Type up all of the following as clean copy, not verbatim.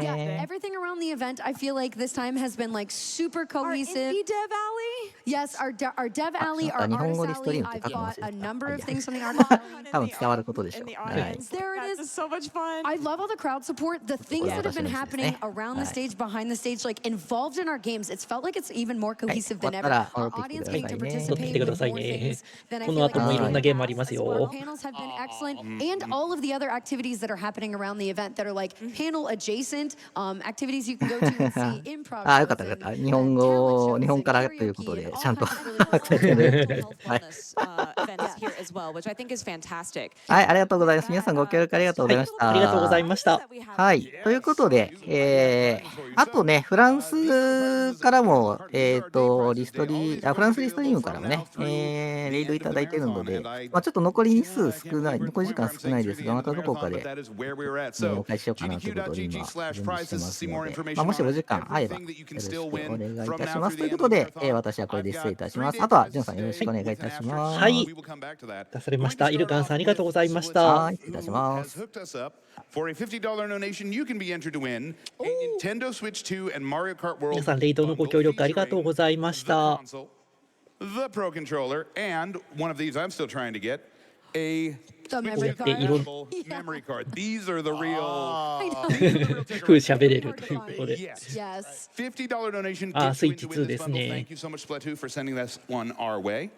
ね。 everything around the event, I feel like this time has been like super Our cohesive. indie dev alley. Yes, our dev alley, our 日本語 artist でストリー alley. ムって I've 書くの忘 got れ a てた。 number あ、い of や things on the artist alley. 多分伝わることでしょ In う。 the はい。 audience. There it That's is. so much fun. I love all the crowd support, the things that have been Yeah. happening around the Right. stage, behind the stage, like involved in our games. It's felt like it's even more cohesive than ever. 終わったら Our 戻ってき audience て getting くだ to さいね。 participate 戻ってきてくだ with さい more ね。 things than I こ feel の like 後もいろんな in ゲー the ムあります past as well. よ。 Panels have been excellent, and all of the other activities that are happening around the event that are like panel adjacent activities you can go to and see improv あ、よかっ shows たよかった。 and 日本 talent 語、 shows 日本 and からというこ karaoke とで、 and ちゃん all と kinds of really 書 fun いてる。 mental health はい。 wellness events here as well, which I think is fantastic. はい、ありがとうございます。皆さんご協力ありがとうございました。ありがとうございました。はい。ということで、あとね、フランスからも、フランスリストリームからもね、レイドいただいているので、まあ、ちょっと残り時間少ないですが、またどこかで、お返ししようかなということで今、準備してますので、まあ、もしお時間合えば、よろしくお願いいたします。ということで、私はこれで失礼いたします。あとは、ジュンさんよろしくお願いいたします。はい。出されました。イルカンさんありがとうございました。はい、失礼いたします。For a $50 donation, you can be entered to win a Nintendo Switch 2 and Mario Kart World. 皆さん、レイドのご協力ありがとうございました。The Pro Controller, and one of these I'm still trying to get, a The memory で、いろん memory card. These are the real. 風喋れるということで。 Yes. $50 donation. あ、 gets スイ you ッチ into 2 win で this す bundle. ね。 Thank you so much, Splatoon, for sending this one our way.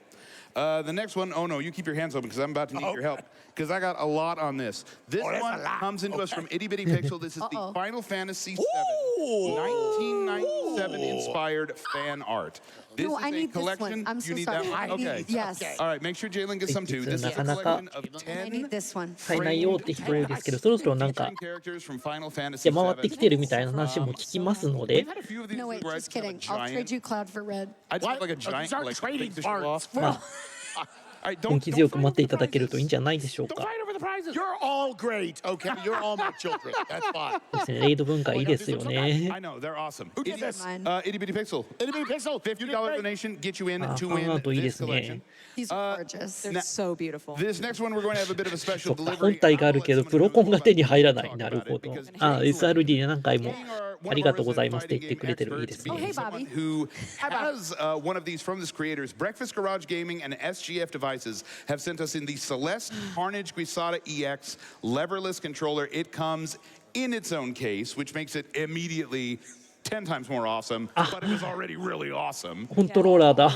The next one, oh no, you keep your hands open because I'm about to need your help because I got a lot on this. This one comes into us from Itty Bitty Pixel. This is the Final Fantasy VII 1997 inspired fan art. This No, is I a need this one. collection. I'm so You need sorry. that one? Okay. Yes. All right, make sure Jaidlyn gets some too. This is a なかなか collection of I need 10this one. 買えないよって聞こえるんですけど、そろそろなんか characters from Final 出 Fantasy 回ってき VII. てるみたいな話も聞きますので、 We've had a few of these No, wait, where I just just have a kidding. I'll trade giant. you Cloud for red. I just have like a giant like thing to show off. まあ、 All right, 根気強く待っていただけるといいんじゃないでしょうか。 over the prizes. You're all great, okay? You're all my children. That's fine. ですね、レイド文化いいですよね。 I know, they're awesome. Who did this? Itty Bitty Pixel. Itty Bitty Pixel. You did $50 great. donation, get you in to ファンア win ートいいで this す collection. ね。 These are gorgeous. They're so beautiful. This next one, we're going to have a bit of a そ special っか、 delivery. 本体があるけど、プロコンが手に入らない。なるほど。 Because あ、 Jaidlyn SRD で何回も being our- ありがとうございますって言ってくれてる。いい experts, ですね。 Oh, hey, someone Bobby. who has one of these from this creators. Breakfast Garage Gaming and SGF Devices have sent us in the Celeste Carnage Guisada EX leverless controller. It comes in its own case, which makes it immediately 10 times more awesome, but it was already really awesome. コントローラーだ。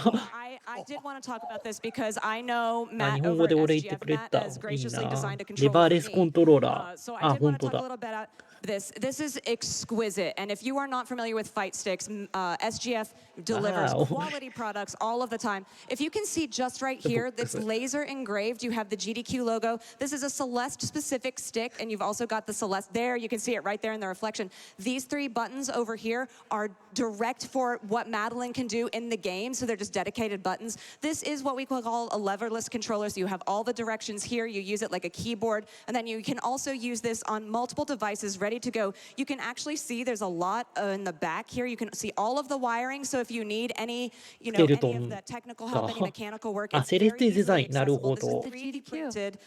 I did want to talk about this because I know あ、 Matt 日本 over 語 at でお礼言って SGF くれ Matt た。 has いい graciously な。 designed a レ controller バー for レス me. コントローラー。 So あ、 I did 本 want 当 to talk a だ。 little bit about this. This is exquisite, and if you are not familiar with fight sticks, SGF delivers Wow. quality products all of the time. If you can see just right here, it's laser engraved. You have the GDQ logo. This is a Celeste specific stick, and you've also got the Celeste there. You can see it right there in the reflection. These three buttons over here are direct for what Madeline can do in the game, so they're just dedicated buttons. This is what we call a leverless controller, so you have all the directions here. You use it like a keyboard, and then you can also use this on multiple devices ready to go. You can actually see there's a lot in the back here. You can see all of the wiring, so if you need any, any of the technical help, any mechanical work, it's very easily accessible. This is 3D printed.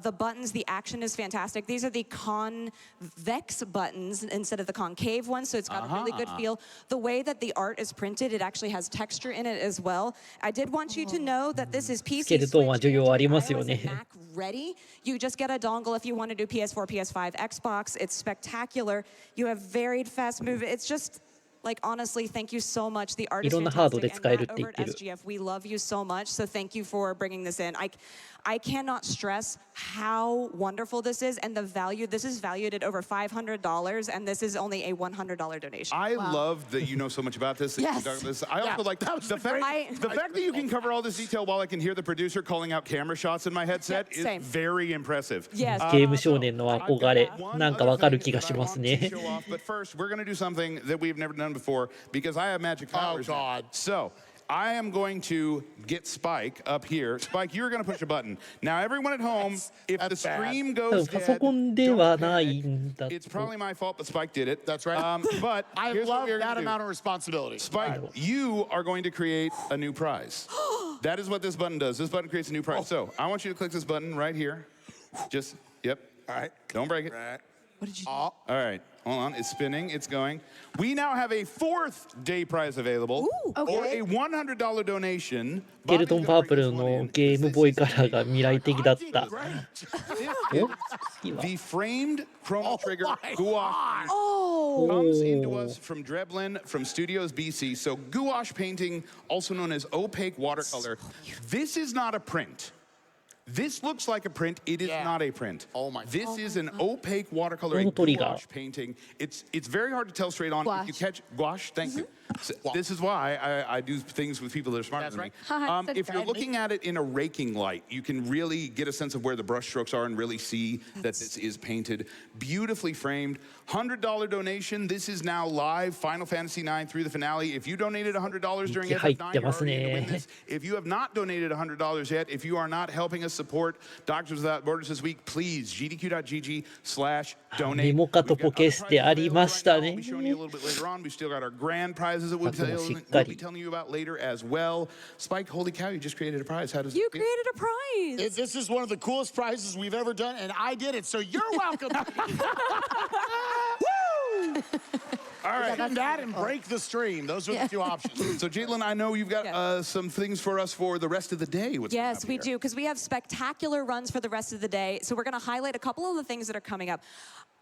The buttons, the action is fantastic. These are the convex buttons instead of the concave ones, so it's got a really good feel. The way that the art is printed, it actually has texture in it as well. I did want you to know that this is PC, スケルトンは Switch, 需要あり Android, ますよ iOS, ね。 and Mac ready. You just get a dongle if you want to do PS4, PS5, Xbox. It's spectacular. You have varied fast movement. It's just like honestly, thank you so much. The art is いろんなハード fantastic. で And 使えるっ Matt て言 over っ at てる。 SGF, we love you so much. So thank you for bringing this in. I cannot stress how wonderful this is and the value. This is valued at over $500, and this is only a $100 donation. I love that you know so much about this. that you Yes. talk about this. I also like the fact that you can cover all this detail while I can hear the producer calling out camera shots in my headset Yep, is same. very impressive. Yes. ゲーム少年の憧れ。なんかわかる気がしますね。 Show off, but first, we're going to do something that we've never done before because I have magic powers. Oh, God. So I am going to get Spike up here. Spike, you're going to push a button. Now, everyone at home, if the that's bad. stream 多 goes 分パソ dead, コンで don't はない panic. んだと。 It's probably my fault, but Spike did it. That's right. But I here's what love we're that gonna do. amount of responsibility. Spike, you are going to create a new prize. That is what this button does. This button creates a new prize. So I want you to click this button right here. Just, yep. All right. Don't break it. What did you do? All right, hold on. It's spinning. It's going. We now have a fourth day prize available, or okay. a $100 donation. ゲルトンパープルのゲームボーイカラーが未来的だった。お、次は The framed Chrono Trigger my gouache comes into us from Jaidlyn from Studios BC. So gouache painting, also known as opaque watercolor. This is not a print. This looks like a print. It is Yeah. not a print. Oh my This God. is an opaque watercolor Oh, and trigger. gouache painting. It's very hard to tell straight on. If you Gouache. catch gouache, thank you. So this is why I do things with people that are smarter That's than right. me. Hi, If you're looking at it in a raking light, you can really get a sense of where the brush strokes are and really see that this is painted. Beautifully framed. $100 donation. This is now live. Final Fantasy IX through the finale. If you donated $100 during 息入っ FF9, て you're ます already in to win ね this. If you have not donated $100 yet, if you are not helping us support Doctors Without Borders this week, please gdq.gg/donate. リモカとポケステありましたね。 We'll be showing you a little bit later on. We've still got our grand prizes that we'll あともしっ we'll か be り telling you about later as well. Spike, holy cow, you just created a prize. How does You it feel? created a prize. This is one of the coolest prizes we've ever done, and I did it, so you're welcome. Woo! All right, and that and break the stream. Those are the two options. So, Jaidlyn, I know you've got some things for us for the rest of the day. What's coming Yes, up we here? do, because we have spectacular runs for the rest of the day. So we're going to highlight a couple of the things that are coming up.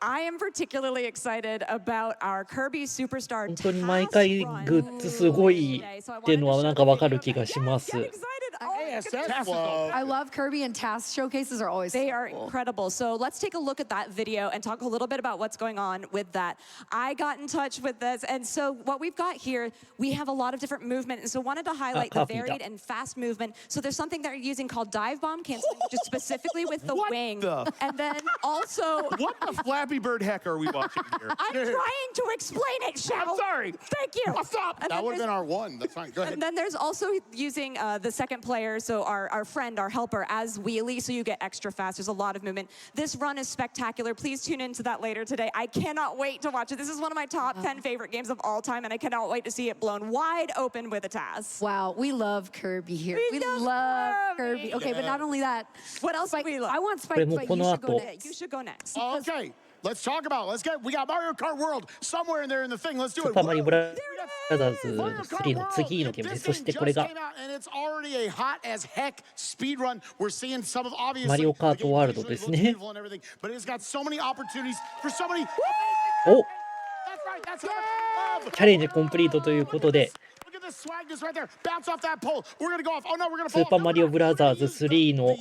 I am particularly excited about our Kirby Superstar 本当に毎回 Task グ Run ッズすごい today. So I っていう wanted の to は show なん the かわか video る of 気 that. がしま Yes, す。 get excited. Oh, ASS love. I love Kirby and Task showcases are always They so are cool. incredible. So let's take a look at that video and talk a little bit about what's going on with that. I got in touch with this, and so what we've got here, we have a lot of different movement, and so wanted to highlight the copy that. varied and fast movement. So there's something they're using called dive bomb canceling, which is specifically with the What wing. the- And then also, What the Flappy Bird heck are we watching here? I'm trying to explain it, Shell. I'm sorry. Thank you. Oh, stop. And That then would have there's- been our one. That's fine. Go ahead. And then there's also using the second player, so our friend, our helper, as wheelie, so you get extra fast. There's a lot of movement. This run is spectacular. Please tune into that later today. I cannot wait to watch it. This is one of my top 10 favorite games of all time, and I cannot wait to see it blown wide open with a task. Wow, we love Kirby here. We love love Kirby. Kirby. Okay, but not only that. What else do Spike, we love? I wantこ Spike, れも but こ you の should go 後 next. You should go next. Okay, let's talk about it. We got Mario Kart World somewhere in there in the thing. Let's do スー it. パーマリオブラ Woo! ザーズ Mario Kart 3の World. 次のゲームで This す。そ thing してこれ just が came out, and it's already a hot as heck speed run. We're seeing some of obviously マリオカー the ト game ワールド visually です looks ね。 beautiful and everything, but it's got so many opportunities for so many. お That's right. That's how much we love. チャレンジコンプリートということで、 Look at this swagness right there. Bounce off that pole. We're gonna go off. Oh no, we're gonna ス fall ーパーマリオブラザーズ3の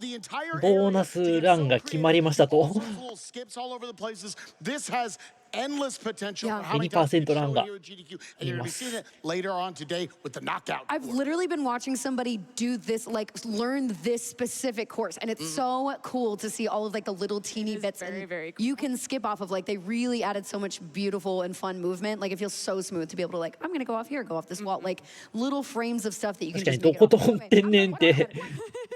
the entire ボーナスランが決まりましたと。 skips all over the places. This has endless potential. Yeah. For how many times we 2% can show ランが here at GDQ, and you're gonna be seeing it later on today with the knockout. I've literally been watching somebody do this, like learn this specific course, and it's so cool to see all of like the little teeny is bits. very, and very cool. You can skip off of like they really added so much beautiful and fun movement. Like it feels so smooth to be able to like I'm gonna go off here, go off this wall, like little frames of stuff that you can 確か just に make ど it こ off. 通ってんねんって。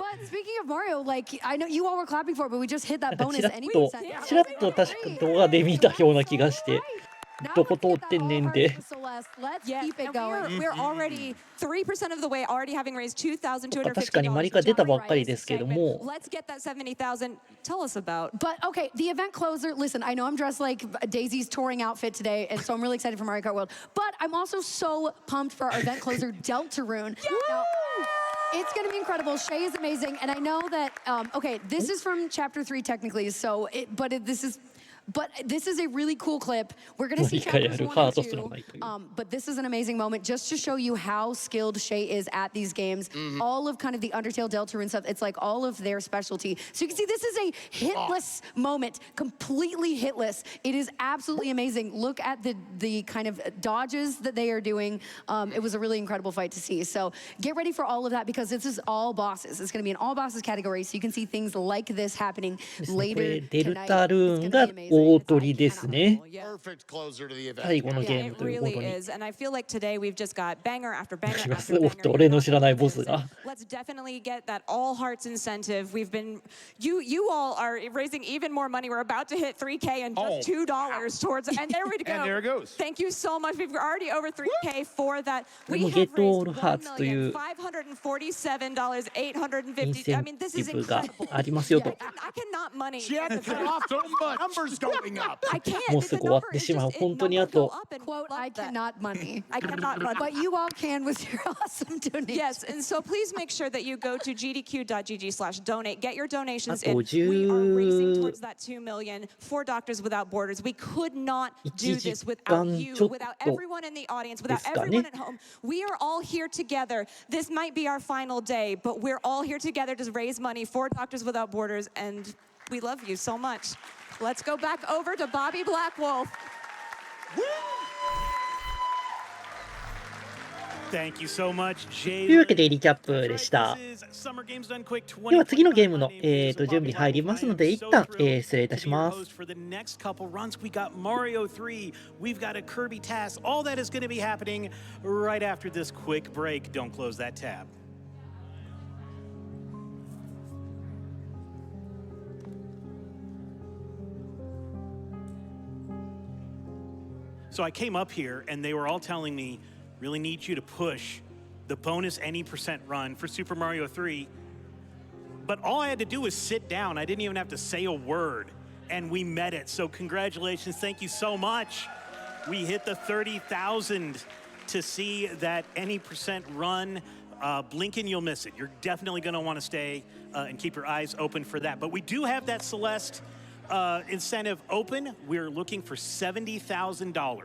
But speaking of Mario, like I know you all were clapping for it, but we just hit that なんか bonus ちらっ anyway. と、ちらっと確か動画で見たような気がして、どこ通ってんねんって。 Let's Yeah, keep it and going. we're already 3% of the way, already having raised $2,250. 確かにマリカ出たばっかりですけども、 Let's get that 70,000. Tell us about. But okay, the event closer. Listen, I know I'm dressed like Daisy's touring outfit today, and so I'm really excited for Mario Kart World. But I'm also so pumped for our event closer, Deltarune. Now, it's going to be incredible. Shay is amazing, and I know that. Okay, this is from Chapter 3 technically, so But this is a really cool clip. We're going to see 何かや chapters る 1 ハー and ドすらないという。 2. But this is an amazing moment just to show you how skilled Shay is at these games. All of kind of the Undertale, Deltarune stuff. It's like all of their specialty. So you can see this is a hitless moment, completely hitless. It is absolutely amazing. Look at the kind of dodges that they are doing. It was a really incredible fight to see. So get ready for all of that because this is all bosses. It's going to be an all bosses category. So you can see things like this happening ですね、こ later れデル tonight. タル It's ーン gonna が be amazing. 大鳥ですね。 Perfect closer to the event. 最後のゲ Yeah, ーム it というこ really とに。 is. And I feel like today we've just got banger after banger 気が after すごく banger. て俺の知らないボスが。 Let's definitely get that all hearts incentive. We've been, you all are raising even more money. We're about to hit 3K and just $2 towards, and there we go. And there it goes. Thank you so much. We've already over 3K for that. We We will have get raised all hearts to you. $1,547,850. インセン I mean, this テ is ィブが incredible. ありますよと。 I cannot money. She had to cut off so much. Numbers go going up. I can't. もうすぐ終わってしまう。本当にあと Quote, I cannot money. I cannot run. But you all can with your awesome donation. Yes, and so please make sure that you go to gdq.gg/donate. Get your donations あと in. We are racing 10 towards that 2 million for Doctors Without Borders. We could not do 1 this 時 without 間 you, ちょっ without と everyone in the audience, without ですか everyone ね。 at home. We are all here together. This might be our final day, but we're all here together to raise money for Doctors Without Borders, and we love you so much. Let's go back over to Bobby Blackwolf. Thank you so much, というわけ Jaidlyn. でリキャップでした。 This is Summer Games Done Quick では次のゲームの、 2025. 準備入りますので、一旦、失礼いたします。 For the next couple runs, we got Mario 3, we've got a Kirby task. All that is going to be happening right after this quick break. Don't close that tab. So I came up here and they were all telling me, really need you to push the bonus any % run for Super Mario 3. But all I had to do was sit down. I didn't even have to say a word, and we met it. So congratulations, thank you so much. We hit the 30,000 to see that any % run. Blink and you'll miss it. You're definitely gonna wanna stay and keep your eyes open for that. But we do have that Celeste incentive open. We're looking for $70,000.